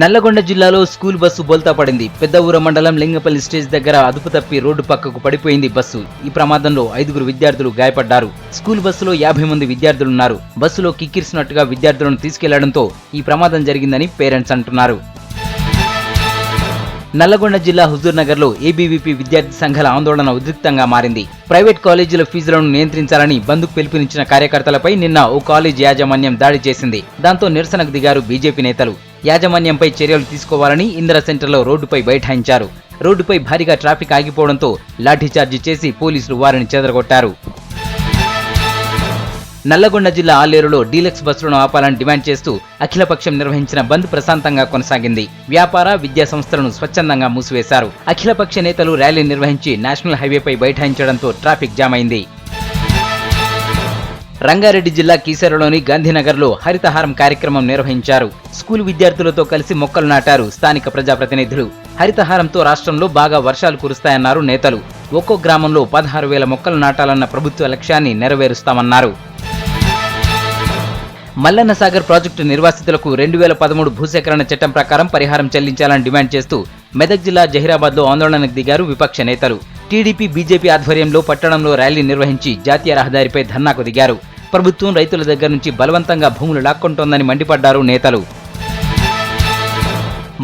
నల్లగొండ జిల్లాలో school bus బోల్తా పడింది. పెద్ద ఊర మండలం లింగపల్లి స్టేజ్ దగ్గర అదుపు తప్పి రోడ్డు పక్కకు పడిపోయింది బస్సు. ఈ ప్రమాదంలో 5 విద్యార్థులు గాయపడ్డారు. స్కూల్ బస్సులో 50 మంది విద్యార్థులున్నారు. బస్సులో కిక్కిరిసినట్టుగా విద్యార్థులను తీసుకెళ్లడంతో ఈ ప్రమాదం జరిగిందని పేరెంట్స్ అంటున్నారు. నల్లగొండ జిల్లా హుజూర్ నగర్ లో ఏబీవీపీ విద్యార్థి సంఘాల ఆందోళన ఉద్రిక్తంగా మారింది. ప్రైవేట్ కాలేజీల ఫీజులను నియంత్రించాలని బంద్కు పిలుపునిచ్చిన కార్యకర్తలపై నిన్న ఓ కాలేజ్ యాజమాన్యం దాడి చేసింది. దాంతో నిరసనకు దిగారు బీజేపీ నేతలు. యాజమాన్యంపై చర్యలు తీసుకోవాలని ఇందిరా సెంటర్లో రోడ్డుపై బైఠాయించారు. రోడ్డుపై భారీగా ట్రాఫిక్ ఆగిపోవడంతో లాఠీచార్జి చేసి పోలీసులు వారిని చెదరగొట్టారు. నల్లగొండ జిల్లా ఆలేరులో డీలక్స్ బస్సులను ఆపాలని డిమాండ్ చేస్తూ అఖిలపక్షం నిర్వహించిన బంద్ ప్రశాంతంగా కొనసాగింది. వ్యాపార, విద్యా సంస్థలను స్వచ్ఛందంగా మూసివేశారు. అఖిలపక్ష నేతలు ర్యాలీ నిర్వహించి నేషనల్ హైవేపై బైఠాయించడంతో ట్రాఫిక్ జామ్ అయింది. రంగారెడ్డి జిల్లా కీసరలోని గాంధీనగర్లో హరితహారం కార్యక్రమం నిర్వహించారు. స్కూల్ విద్యార్థులతో కలిసి మొక్కలు నాటారు స్థానిక ప్రజాప్రతినిధులు. హరితహారంతో రాష్ట్రంలో బాగా వర్షాలు కురుస్తాయన్నారు నేతలు. ఒక్కో గ్రామంలో 16,000 మొక్కలు నాటాలన్న ప్రభుత్వ లక్ష్యాన్ని నెరవేరుస్తామన్నారు. మల్లన్న సాగర్ ప్రాజెక్టు నిర్వాసితులకు 2013 భూసేకరణ చట్టం ప్రకారం పరిహారం చెల్లించాలని డిమాండ్ చేస్తూ మెదక్ జిల్లా జహీరాబాద్లో ఆందోళనకు దిగారు విపక్ష నేతలు. టీడీపీ, బీజేపీ ఆధ్వర్యంలో పట్టణంలో ర్యాలీ నిర్వహించి జాతీయ రహదారిపై ధర్నాకు దిగారు. ప్రభుత్వం రైతుల దగ్గర నుంచి బలవంతంగా భూములు లాక్కొంటోందని మండిపడ్డారు నేతలు.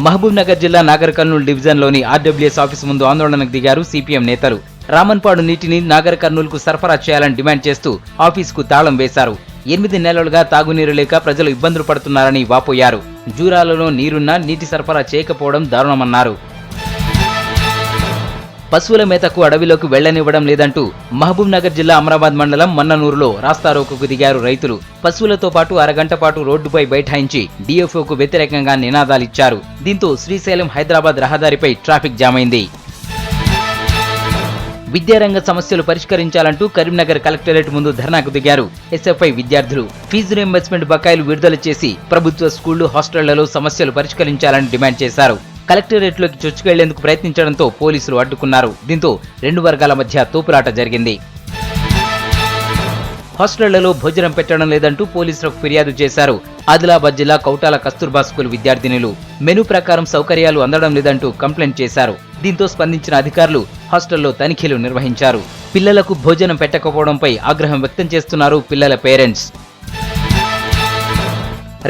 మహబూబ్ నగర్ జిల్లా నాగర్ కర్నూలు డివిజన్లోని ఆర్డబ్ల్యూఎస్ ఆఫీసు ముందు ఆందోళనకు దిగారు సిపిఎం నేతలు. రామన్పాడు నీటిని నాగర్ కర్నూలుకు సరఫరా చేయాలని డిమాండ్ చేస్తూ ఆఫీసుకు తాళం వేశారు. 8 నెలలుగా తాగునీరు లేక ప్రజలు ఇబ్బందులు పడుతున్నారని వాపోయారు. జూరాలలో నీరున్నా నీటి సరఫరా చేయకపోవడం దారుణమన్నారు. పశువుల మేతకు అడవిలోకి వెళ్లనివ్వడం లేదంటూ మహబూబ్ నగర్ జిల్లా అమరాబాద్ మండలం మన్ననూరులో రాస్తారోకోకు దిగారు రైతులు. పశువులతో పాటు అరగంట పాటు రోడ్డుపై బైఠాయించి డిఎఫ్ఓకు వ్యతిరేకంగా నినాదాలిచ్చారు. దీంతో శ్రీశైలం హైదరాబాద్ రహదారిపై ట్రాఫిక్ జామ్ అయింది. విద్యారంగ సమస్యలు పరిష్కరించాలంటూ కరీంనగర్ కలెక్టరేట్ ముందు ధర్నాకు దిగారు ఎస్ఎఫ్ఐ విద్యార్థులు. ఫీజు రీయింబర్స్మెంట్ బకాయిలు విడుదల చేసి ప్రభుత్వ స్కూళ్లు, హాస్టళ్లలో సమస్యలు పరిష్కరించాలని డిమాండ్ చేశారు. కలెక్టరేట్లోకి చొచ్చుకెళ్లేందుకు ప్రయత్నించడంతో పోలీసులు అడ్డుకున్నారు. దీంతో 2 వర్గాల మధ్య తోపులాట జరిగింది. హాస్టళ్లలో భోజనం పెట్టడం లేదంటూ పోలీసులకు ఫిర్యాదు చేశారు ఆదిలాబాద్ జిల్లా కౌటాల కస్తూర్బా స్కూల్ విద్యార్థినులు. మెనూ ప్రకారం సౌకర్యాలు అందడం లేదంటూ కంప్లైంట్ చేశారు. దీంతో స్పందించిన అధికారులు హాస్టల్లో తనిఖీలు నిర్వహించారు. పిల్లలకు భోజనం పెట్టకపోవడంపై ఆగ్రహం వ్యక్తం చేస్తున్నారు పిల్లల పేరెంట్స్.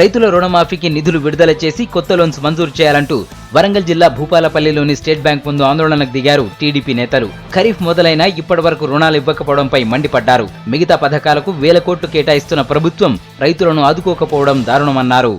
రైతుల రుణమాఫీకి నిధులు విడుదల చేసి కొత్త లోన్స్ మంజూరు చేయాలంటూ వరంగల్ జిల్లా భూపాలపల్లిలోని స్టేట్ బ్యాంక్ ముందు ఆందోళనకు దిగారు టీడీపీ నేతలు. ఖరీఫ్ మొదలైనా ఇప్పటివరకు రుణాలు ఇవ్వకపోవడంపై మండిపడ్డారు. మిగతా పథకాలకు 1,000 కోట్లు కేటాయిస్తున్న ప్రభుత్వం రైతులను ఆదుకోకపోవడం దారుణమన్నారు.